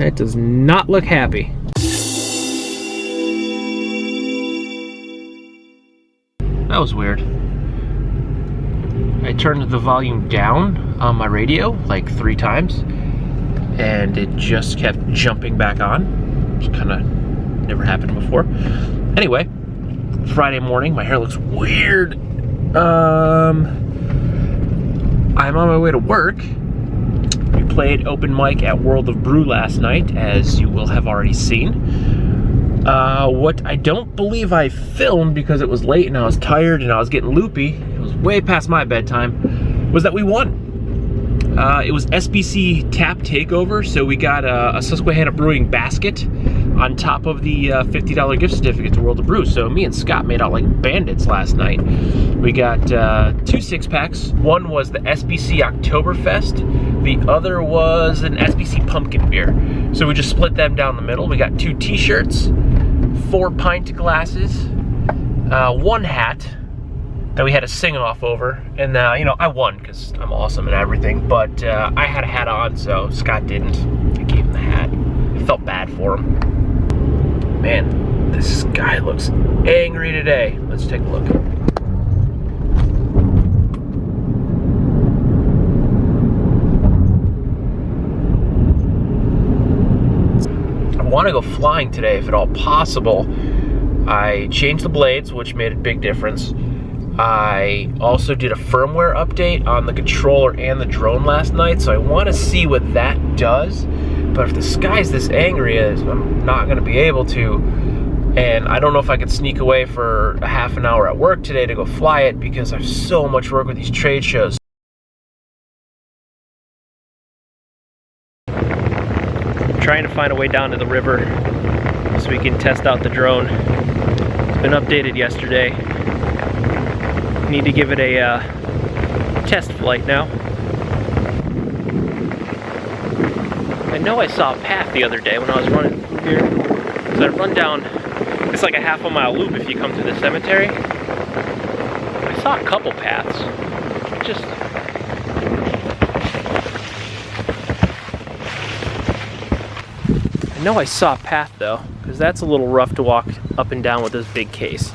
That does not look happy. That was weird. I turned the volume down on my radio like 3 times, and it just kept jumping back on, which kind of never happened before. Anyway, Friday morning, my hair looks weird. I'm on my way to work. We played open mic at World of Brew last night, as you will have already seen. What I don't believe I filmed because it was late and I was tired and I was getting loopy, it was way past my bedtime, was that we won. It was SBC Tap Takeover, so we got a Susquehanna Brewing basket on top of the $50 gift certificate to World of Brew. So me and Scott made out like bandits last night. We got 2 6-packs. One was the SBC Oktoberfest. The other was an SBC Pumpkin Beer. So we just split them down the middle. We got 2 t-shirts, 4 pint glasses, 1 hat that we had a sing-off over, and you know, I won because I'm awesome and everything, but I had a hat on, so Scott didn't. I gave him the hat. I felt bad for him. Man, this guy looks angry today. Let's take a look. I want to go flying today if at all possible. I changed the blades, which made a big difference. I also did a firmware update on the controller and the drone last night, so I want to see what that does. But if the sky's this angry, I'm not going to be able to. And I don't know if I could sneak away for a half an hour at work today to go fly it because I have so much work with these trade shows. I'm trying to find a way down to the river so we can test out the drone. It's been updated yesterday. Need to give it a test flight now. I know I saw a path the other day when I was running through here. So I run down, it's like a half-mile loop if you come through the cemetery. I saw a couple paths. Just I know I saw a path though, because that's a little rough to walk up and down with this big case.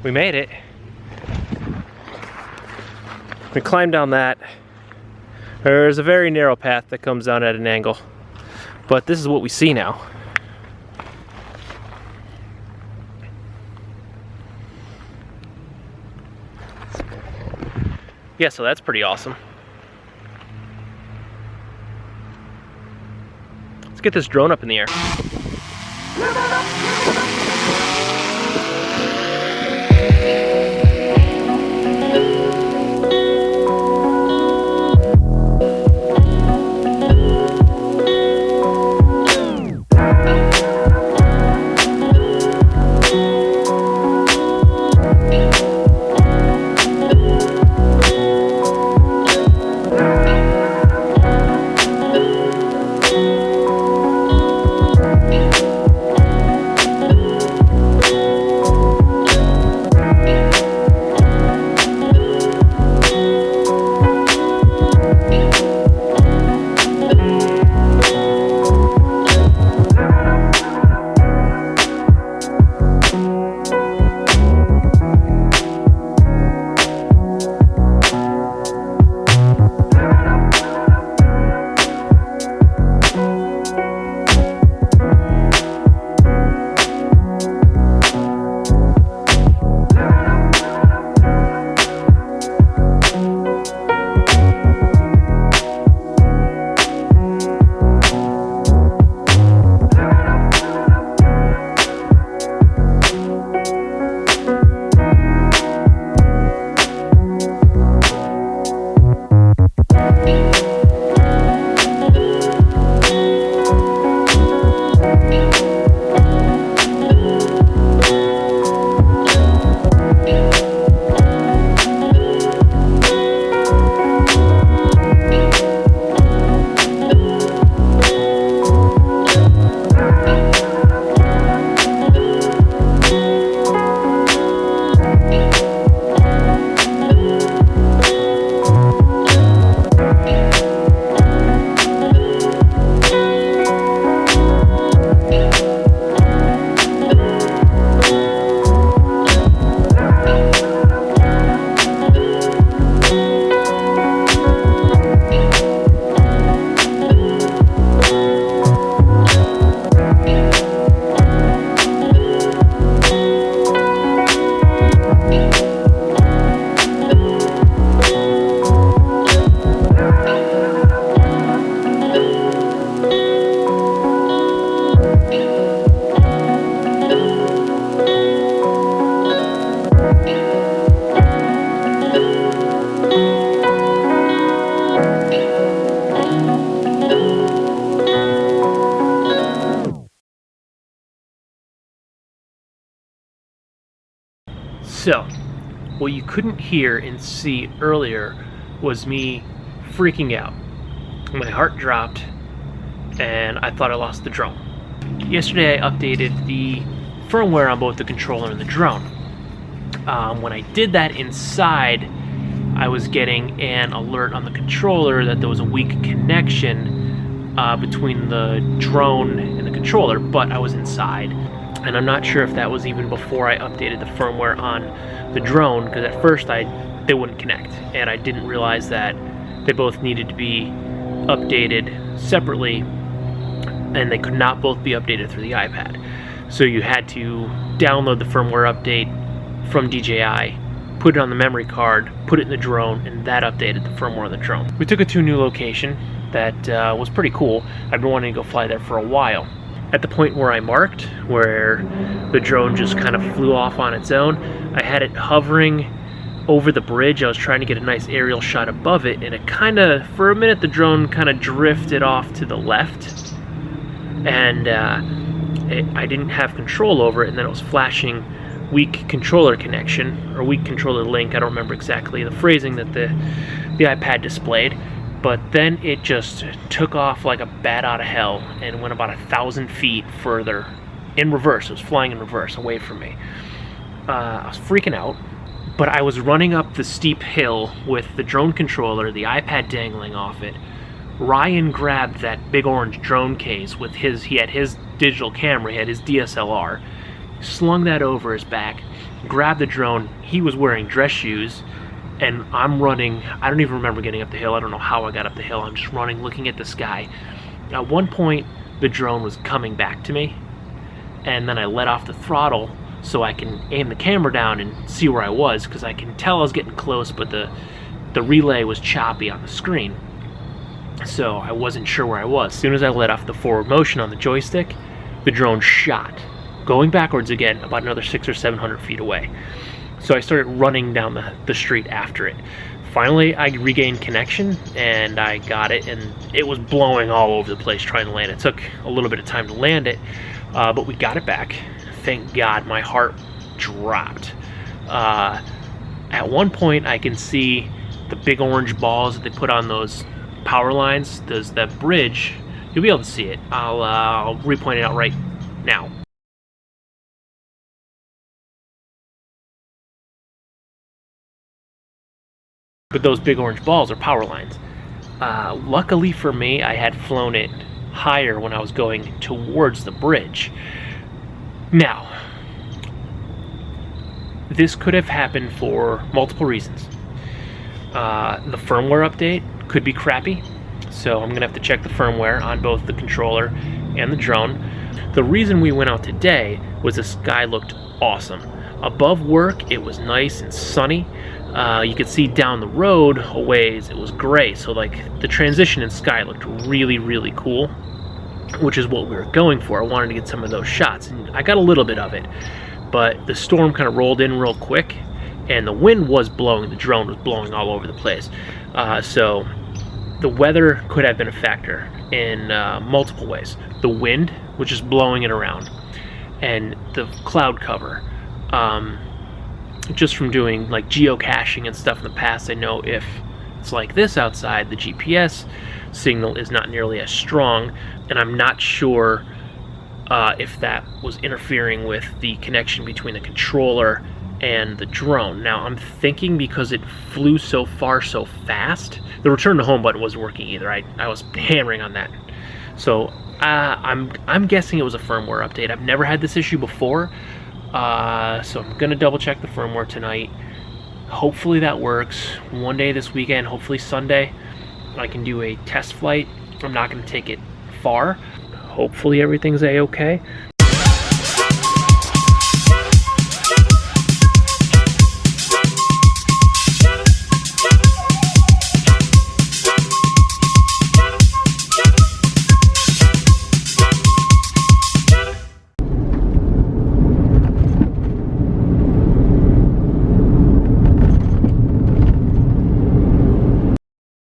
We made it. We climbed down that. There's a very narrow path that comes down at an angle, but this is what we see now. Yeah, so that's pretty awesome. Let's get this drone up in the air. So, what you couldn't hear and see earlier was me freaking out. My heart dropped, and I thought I lost the drone. Yesterday I updated the firmware on both the controller and the drone. When I did that inside, I was getting an alert on the controller that there was a weak connection between the drone and the controller, but I was inside. And I'm not sure if that was even before I updated the firmware on the drone, because at first they wouldn't connect, and I didn't realize that they both needed to be updated separately, and they could not both be updated through the iPad. So you had to download the firmware update from DJI, put it on the memory card, put it in the drone, and that updated the firmware of the drone. We took it to a new location that was pretty cool. I've been wanting to go fly there for a while. At the point where I marked, where the drone just kind of flew off on its own, I had it hovering over the bridge. I was trying to get a nice aerial shot above it, and it kind of, for a minute, the drone kind of drifted off to the left, and I didn't have control over it, and then it was flashing weak controller connection, or weak controller link. I don't remember exactly the phrasing that the iPad displayed, but then it just took off like a bat out of hell and went about 1,000 feet further in reverse. It was flying in reverse away from me. I was freaking out, but I was running up the steep hill with the drone controller, the iPad dangling off it. Ryan grabbed that big orange drone case with he had his digital camera, he had his DSLR, slung that over his back, grabbed the drone. He was wearing dress shoes, and I'm running. I don't even remember getting up the hill. I don't know how I got up the hill. I'm just running, looking at the sky. At one point, the drone was coming back to me, and then I let off the throttle so I can aim the camera down and see where I was, because I can tell I was getting close, but the relay was choppy on the screen, so I wasn't sure where I was. As soon as I let off the forward motion on the joystick, the drone shot, going backwards again about another 600 or 700 feet away. So I started running down the street after it. Finally, I regained connection, and I got it, and it was blowing all over the place trying to land. It took a little bit of time to land it, but we got it back. Thank God. My heart dropped. At one point, I can see the big orange balls that they put on those power lines. There's that bridge. You'll be able to see it. I'll repoint it out right now. But those big orange balls are power lines. Luckily for me, I had flown it higher when I was going towards the bridge. Now, this could have happened for multiple reasons. The firmware update could be crappy, so I'm gonna have to check the firmware on both the controller and the drone. The reason we went out today was the sky looked awesome. Above work, it was nice and sunny. You could see down the road a ways, it was gray, so like the transition in sky looked really, really cool, which is what we were going for. I wanted to get some of those shots, and I got a little bit of it, but the storm kind of rolled in real quick, and the wind was blowing, the drone was blowing all over the place. So the weather could have been a factor in multiple ways. The wind, which is blowing it around, and the cloud cover. Just from doing like geocaching and stuff in the past, I know if it's like this outside, the GPS signal is not nearly as strong, and I'm not sure if that was interfering with the connection between the controller and the drone. Now I'm thinking because it flew so far so fast, the return to home button wasn't working either. I was hammering on that. So I'm guessing it was a firmware update. I've never had this issue before. So I'm gonna double check the firmware tonight. Hopefully that works. One day this weekend, hopefully Sunday, I can do a test flight. I'm not gonna take it far. Hopefully everything's a-okay.